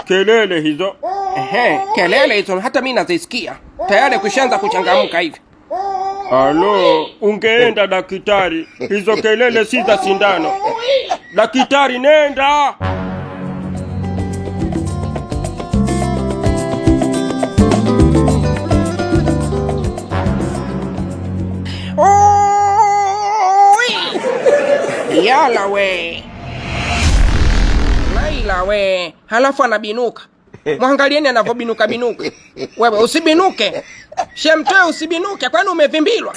Kelele hizo. Kelele hizo hata mimi nazisikia. Tayari kushaanza kuchangamka hivi. Halo, ungeenda daktari. Hizo kelele si za sindano. Daktari, nenda. Yala we. Laila we. Halafu anabinuka. Mwangalieni anavyobinuka binuka. Wewe usibinuke. Shemtoe usibinuke, kwani umevimbilwa?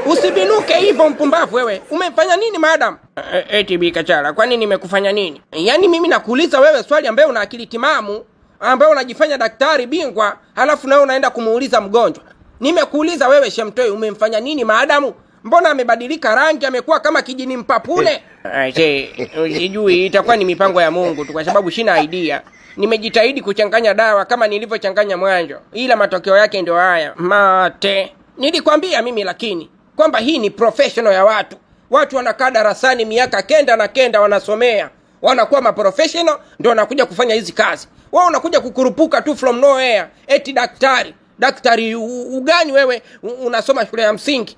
Usibinuke hivyo mpumbavu wewe. Umefanya nini madam? Eti Bikachala, kwani nimekufanya nini? Yaani mimi nakuuliza wewe swali ambaye una akili timamu, ambaye unajifanya daktari bingwa, halafu na unaenda kumuuliza mgonjwa. Nimekuuliza wewe Shemtoe umemfanya nini maadamu? Mbona amebadilika rangi, amekuwa kama kijini mpapule? Sijui, itakuwa ni mipango ya Mungu tu kwa sababu sina idea. Nimejitahidi kuchanganya dawa kama nilivyochanganya mwanzo, ila matokeo yake ndio haya. Mate. Nilikwambia mimi lakini kwamba hii ni professional ya watu. Watu wanakaa darasani miaka 9 na wanasomea. Wanakuwa maprofessional ndio wanakuja kufanya hizi kazi. Wao unakuja kukurupuka tu from nowhere. Eti daktari. Daktari ugani wewe unasoma shule ya msingi?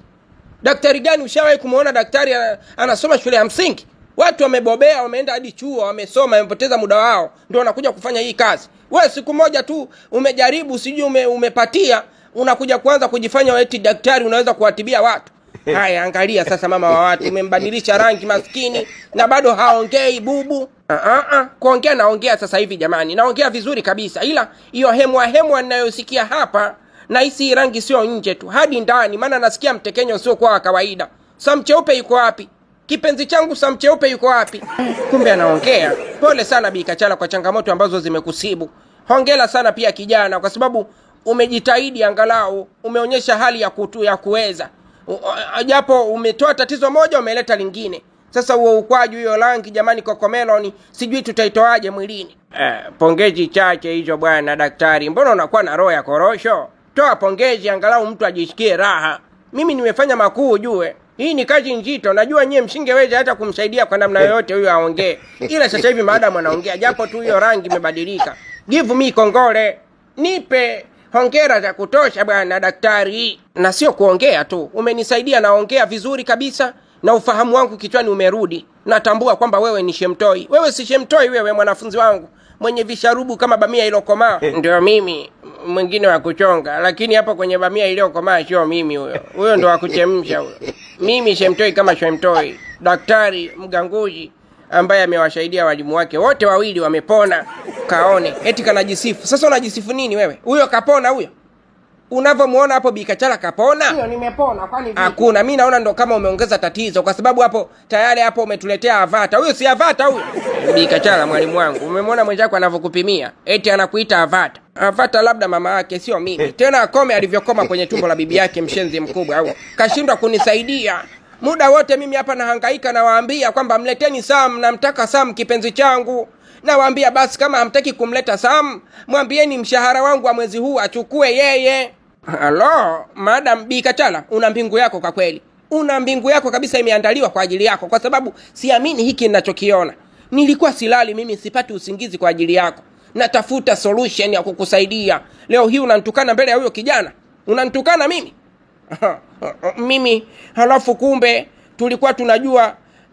Daktari gani ushawahi kumuona daktari anasoma shule ya msingi? Watu wamebobea, wameenda hadi chuo, wamesoma, wamepoteza muda wao, ndio wanakuja kufanya hii kazi. Wewe siku moja tu umejaribu, sijui umepatia, unakuja kuanza kujifanya eti daktari unaweza kuwatibia watu. Haya, angalia sasa mama wa watu, umembadilisha rangi maskini na bado haongei bubu. Kuongea naongea sasa hivi jamani. Naongea vizuri kabisa. Ila hiyo hemwa ninayosikia hapa na hisi rangi sio nje tu, hadi ndani, maana nasikia mtekenyo sio kwa kawaida. Samcheupe yuko wapi? Kipenzi changu Samcheupe yuko wapi? Kumbe anaongea. Pole sana Bikachala kwa changamoto ambazo zimekusibu. Hongera sana pia kijana kwa sababu umejitahidi, angalau umeonyesha hali ya kuweza. Japo umetoa tatizo moja umeleta lingine. Sasa huo ukwaji hiyo rangi jamani, Cocomelon sijui tutaitoaje mwilini. Pongezi chache hizo bwana daktari. Mbona unakuwa na roho ya korosho? Toa pongezi angalau mtu ajisikie raha. Mimi nimefanya makuu ujue. Hii ni kazi nzito. Najua nyie msingeweza hata kumsaidia kwa namna yoyote huyo aongee. Ila sasa hivi madam anaongea japo tu hiyo rangi imebadilika. Give me kongole. Nipe hongera za kutosha bwana daktari. Na sio kuongea tu. Umenisaidia, naongea vizuri kabisa na ufahamu wangu kichwani umerudi. Natambua kwamba wewe ni Shemtoi. Wewe si Shemtoi, wewe mwanafunzi wangu mwenye visharubu kama bamia ilokomaa. Ndio mimi mwingine wa kuchonga, lakini hapo kwenye bamia iliyokomaa sio mimi huyo. Huyo ndo wa kuchemsha huyo. Mimi Shemtoi kama Shemtoi, daktari mganguzi ambaye amewasaidia walimu wake wote wawili wamepona. Kaone eti kanajisifu. Sasa unajisifu nini wewe? Huyo kapona huyo. Unavyomuona hapo Bikachala kapona? Hiyo nimepona kwani vipi? Hakuna, mimi naona ndo kama umeongeza tatizo kwa sababu hapo tayari hapo umetuletea Avata. Huyo si Avata huyo. Bikachala mwalimu wangu, umemwona mwenzako anavyokupimia? Eti anakuita Avata. Avata labda mama yake sio mimi. Tena akome alivyokoma kwenye tumbo la bibi yake mshenzi mkubwa au. Kashindwa kunisaidia. Muda wote mimi hapa nahangaika na waambia kwamba mleteni Sam, namtaka Sam kipenzi changu. Na waambia basi kama hamtaki kumleta Sam, mwambieni mshahara wangu wa mwezi huu achukue yeye. Halo, madam Bikachala, una mbingu yako kwa kweli. Una mbingu yako kabisa imeandaliwa kwa ajili yako kwa sababu siamini hiki ninachokiona. Nilikuwa silali mimi, sipati usingizi kwa ajili yako. Natafuta solution ya kukusaidia. Leo hii unanitukana mbele ya huyo kijana. Unanitukana mimi? Mimi halafu kumbe tulikuwa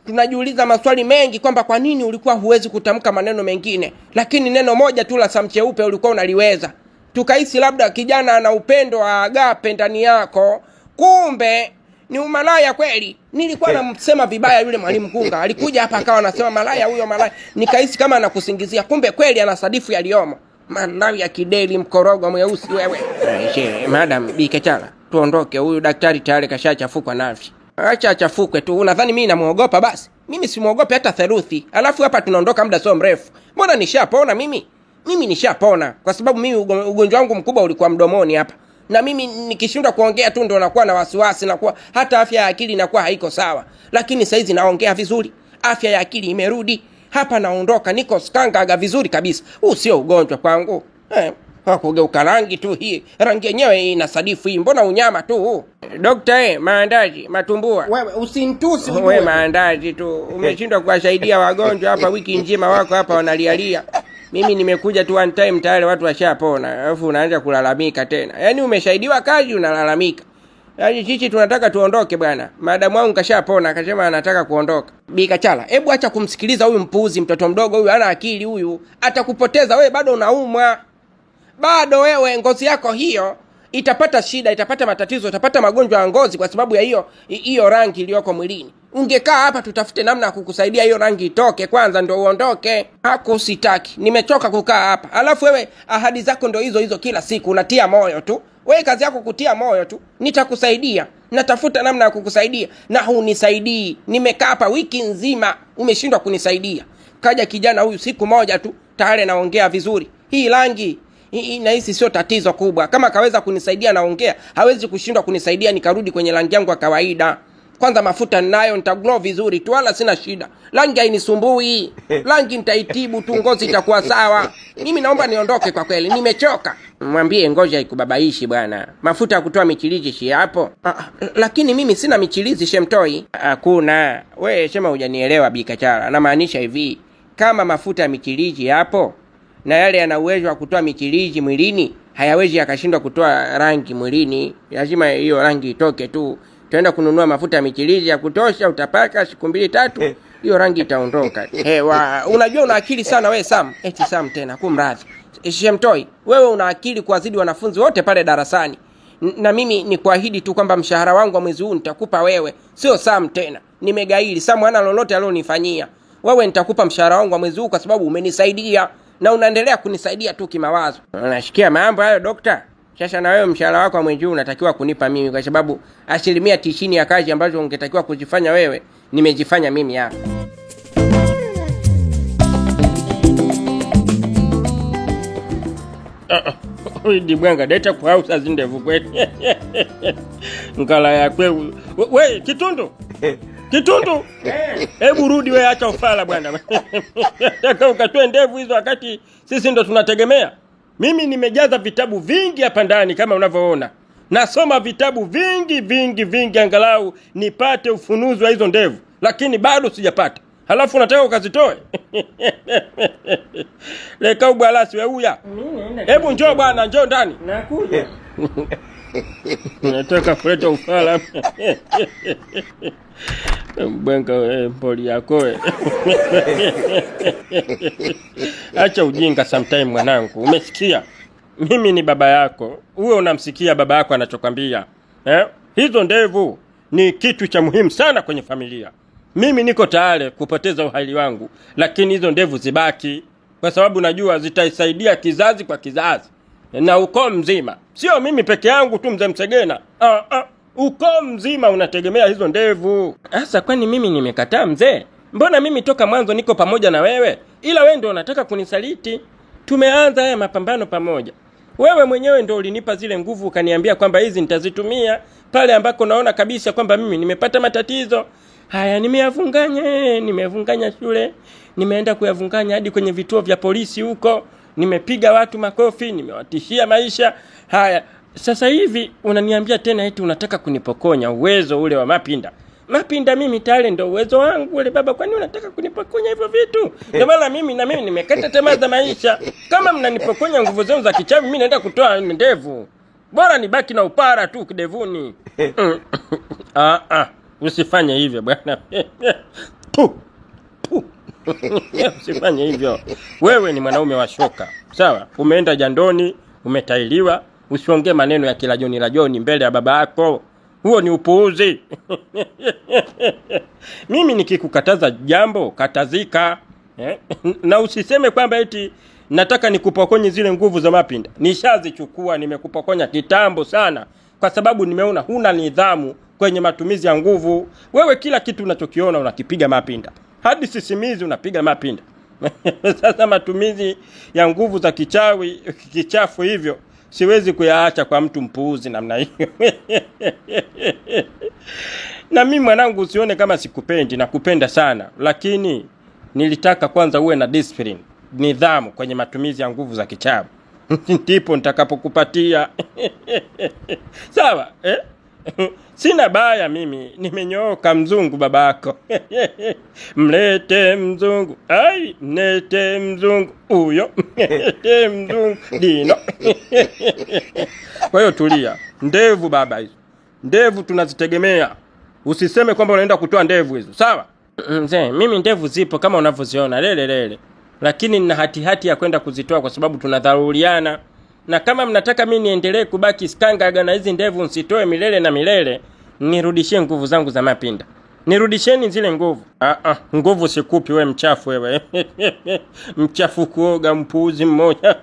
tunajiuliza maswali mengi kwamba kwa nini ulikuwa huwezi kutamka maneno mengine, lakini neno moja tu la Samcheupe ulikuwa unaliweza. Tukahisi labda kijana ana upendo wa agape ndani yako, kumbe ni umalaya kweli. Nilikuwa namsema vibaya yule mwalimu Kunga. Alikuja hapa akawa anasema malaya huyo malaya. Nikahisi kama anakusingizia, kumbe kweli anasadifu yaliomo. Malawi ya kideli mkorogo mweusi wewe. Madam Bikachala, tuondoke, huyu daktari tayari kashachafuka nafsi. Acha achafukwe tu. Unadhani mimi namuogopa basi? Mimi simuogope hata theluthi. Alafu hapa tunaondoka muda sio mrefu. Mbona nishapona mimi? Mimi nishapona kwa sababu mimi ugonjwa wangu mkubwa ulikuwa mdomoni hapa. Na mimi nikishindwa kuongea tu ndo nakuwa na wasiwasi, nakuwa hata afya ya akili inakuwa haiko sawa. Lakini sasa hizi naongea vizuri. Afya ya akili imerudi. Hapa naondoka niko skangaga vizuri kabisa. Huu sio ugonjwa kwangu. Hakugeuka rangi tu hii. Rangi yenyewe inasadifu hii. Mbona unyama tu? Dokta maandazi, matumbua. Wewe usinitusi ujue. Wewe maandazi tu. Umeshindwa kuwasaidia wagonjwa hapa wiki nzima wako hapa wanalialia. Mimi nimekuja tu one time tayari watu washapona. Alafu unaanza kulalamika tena. Yaani umeshaidiwa kazi unalalamika. Yaani sisi tunataka tuondoke bwana. Madamu wangu kashapona akasema anataka kuondoka. Bi Kachala, hebu acha kumsikiliza huyu mpuuzi, mtoto mdogo huyu hana akili huyu. Atakupoteza wewe, bado unaumwa. Bado wewe ngozi yako hiyo itapata shida, itapata matatizo, itapata magonjwa ya ngozi kwa sababu ya hiyo rangi iliyoko mwilini. Ungekaa hapa tutafute namna ya kukusaidia hiyo rangi itoke kwanza ndio uondoke. Hako sitaki. Nimechoka kukaa hapa. Alafu wewe ahadi zako ndio hizo kila siku unatia moyo tu. Wewe kazi yako kutia moyo tu. Nitakusaidia. Natafuta namna ya kukusaidia na hunisaidii. Nimekaa hapa wiki nzima umeshindwa kunisaidia. Kaja kijana huyu siku moja tu tayari naongea vizuri. Hii rangi nahisi sio tatizo kubwa. Kama kaweza kunisaidia naongea, hawezi kushindwa kunisaidia nikarudi kwenye rangi yangu ya kawaida. Kwanza mafuta ninayo nitaglow vizuri tu wala sina shida. Rangi hainisumbui. Rangi nitaitibu tu ngozi itakuwa sawa. Mimi naomba niondoke kwa kweli. Nimechoka. Mwambie ngoja ikubabaishi bwana. Mafuta ya kutoa michirizi si hapo. Lakini mimi sina michirizi Shemtoi. Hakuna. Wewe sema hujanielewa Bi Kachala. Namaanisha hivi. Kama mafuta ya michirizi hapo na yale yana uwezo wa kutoa michirizi mwilini, hayawezi yakashindwa kutoa rangi mwilini. Lazima hiyo rangi itoke tu. Tuenda kununua mafuta ya michirizi ya kutosha, utapaka siku 2-3, hiyo rangi itaondoka. Unajua una akili sana wewe Sam. Eti Sam tena kumradhi. Shemtoi, wewe una akili kuwazidi wanafunzi wote pale darasani. Na mimi ni kuahidi tu kwamba mshahara wangu wa mwezi huu nitakupa wewe. Sio Sam tena. Nimegaili. Sam hana lolote alionifanyia. Wewe nitakupa mshahara wangu wa mwezi huu kwa sababu umenisaidia na unaendelea kunisaidia tu kimawazo. Unashikia mambo hayo dokta? Sasa na wewe mshahara wako wa mwezi huu unatakiwa kunipa mimi kwa sababu 90% ya kazi ambazo ungetakiwa kuzifanya wewe nimezifanya mimi hapa. Ndi bwanga deta kwa hausa zindevu kwetu. Ngala ya kwewe. We Kitundu. Kitundu. Hebu rudi wewe, acha ufala bwana. Nataka ukatoe ndevu hizo wakati sisi ndo tunategemea. Mimi nimejaza vitabu vingi hapa ndani kama unavyoona. Nasoma vitabu vingi angalau nipate ufunuzi wa hizo ndevu, lakini bado sijapata. Halafu unataka ukazitoe? Leka ubwalasi wewe huya. Hebu njoo bwana, njoo ndani. Nakuja. Nataka kuleta ufala. Mbenga poli yako. Acha ujinga sometime mwanangu. Umesikia? Mimi ni baba yako. Uwe unamsikia baba yako anachokwambia. Hizo ndevu ni kitu cha muhimu sana kwenye familia. Mimi niko tayari kupoteza uhai wangu, lakini hizo ndevu zibaki kwa sababu najua zitaisaidia kizazi kwa kizazi na ukoo mzima. Sio mimi peke yangu tu mzee Msegena. Ukoo mzima unategemea hizo ndevu. Sasa kwani mimi nimekataa mzee? Mbona mimi toka mwanzo niko pamoja na wewe? Ila wewe ndio unataka kunisaliti. Tumeanza haya mapambano pamoja. Wewe mwenyewe ndio ulinipa zile nguvu ukaniambia kwamba hizi nitazitumia pale ambako naona kabisa kwamba mimi nimepata matatizo. Haya nimeyavunganya shule. Nimeenda kuyavunganya hadi kwenye vituo vya polisi huko. Nimepiga watu makofi, nimewatishia maisha. Haya, sasa hivi unaniambia tena eti unataka kunipokonya uwezo ule wa mapinda. Mapinda mimi tayari ndio uwezo wangu ule baba, kwani unataka kunipokonya hivyo vitu? Ndio maana mimi nimekata tamaa za maisha. Kama mnanipokonya nguvu zenu za kichawi, mimi naenda kutoa ndevu. Bora nibaki na upara tu kidevuni. Usifanye hivyo bwana. Usifanye hivyo. Wewe ni mwanaume wa shoka. Sawa? Umeenda jandoni, umetailiwa, usiongee maneno ya kila joni mbele ya baba yako. Huo ni upuuzi. Mimi nikikukataza jambo, katazika. Na usiseme kwamba eti nataka nikupokonye zile nguvu za mapinda. Nishazichukua, nimekupokonya kitambo sana kwa sababu nimeona huna nidhamu kwenye matumizi ya nguvu. Wewe kila kitu unachokiona unakipiga mapinda. Hadi sisimizi unapiga mapinda. Sasa matumizi ya nguvu za kichafu hivyo siwezi kuyaacha kwa mtu mpuuzi namna hiyo. Na mimi mwanangu usione kama sikupendi, nakupenda sana, lakini nilitaka kwanza uwe na discipline, nidhamu kwenye matumizi ya nguvu za kichawi. Ndipo nitakapokupatia. Sawa, Sina baya mimi, nimenyooka mzungu babako. Mlete mzungu, ai, mlete mzungu, uyo, mlete mzungu, dino. Kwa hiyo tulia, ndevu baba hizo. Ndevu tunazitegemea. Usiseme kwamba unaenda kutoa ndevu hizo, sawa? Mzee, mimi ndevu zipo kama unavyoziona, lele. Lakini nina hati ya kwenda kuzitoa kwa sababu tunadharuriana. Na kama mnataka mimi niendelee kubaki skangaga na hizi ndevu nsitoe milele na milele, nirudishie nguvu zangu za mapinda. Nirudisheni zile nguvu. Nguvu sikupi we mchafu wewe. Mchafu kuoga mpuuzi mmoja.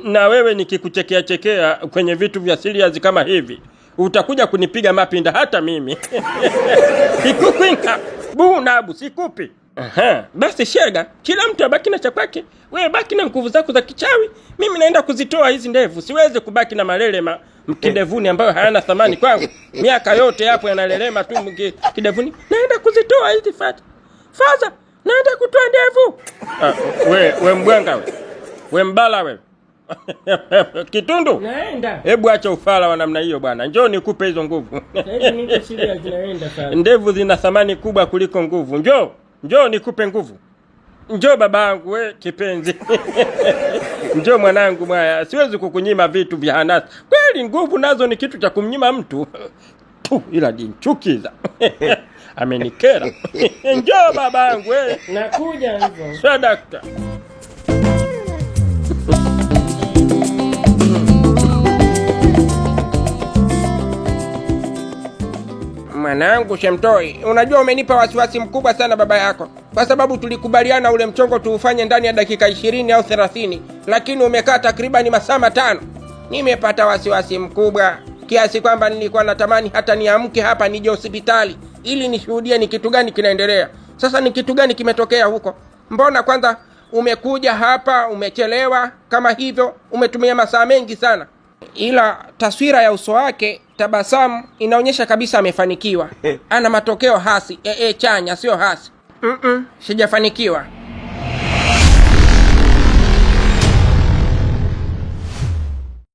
Na wewe nikikuchekea kwenye vitu vya serious kama hivi, utakuja kunipiga mapinda hata mimi. Sikukwinka. Bunabu sikupi. Basi shega, kila mtu abaki na cha kwake. Wewe baki na nguvu zako za kichawi. Mimi naenda kuzitoa hizi ndevu. Siwezi kubaki na malele kidevuni ambayo hayana thamani kwangu. Miaka yote hapo yanalelema tu kidevuni. Naenda kuzitoa hizi faza. Naenda kutoa ndevu. We mbwanga we. We mbala we. Kitundu. Naenda. Hebu acha ufala wa namna hiyo bwana. Njoo nikupe hizo nguvu. Sasa niko serious naenda sana. Ndevu zina thamani kubwa kuliko nguvu. Njoo nikupe nguvu. Njoo babangu we kipenzi. Njoo mwanangu mwaya. Siwezi kukunyima vitu vya hanasa. Kweli nguvu nazo ni kitu cha kumnyima mtu. Ila dinchukiza. Amenikera. Njoo babangu we. Nakuja hivyo. Sadaka. Mwanangu Shemtoi, unajua umenipa wasiwasi mkubwa sana baba yako. Kwa sababu tulikubaliana ule mchongo tuufanye ndani ya dakika 20 au 30, lakini umekaa takriban masaa 5. Nimepata wasiwasi mkubwa kiasi kwamba nilikuwa natamani hata niamke hapa nije hospitali ili nishuhudie ni kitu gani kinaendelea. Sasa ni kitu gani kimetokea huko? Mbona kwanza umekuja hapa umechelewa kama hivyo, umetumia masaa mengi sana. Ila taswira ya uso wake, tabasamu, inaonyesha kabisa amefanikiwa. Ana matokeo hasi, chanya sio hasi. Sijafanikiwa.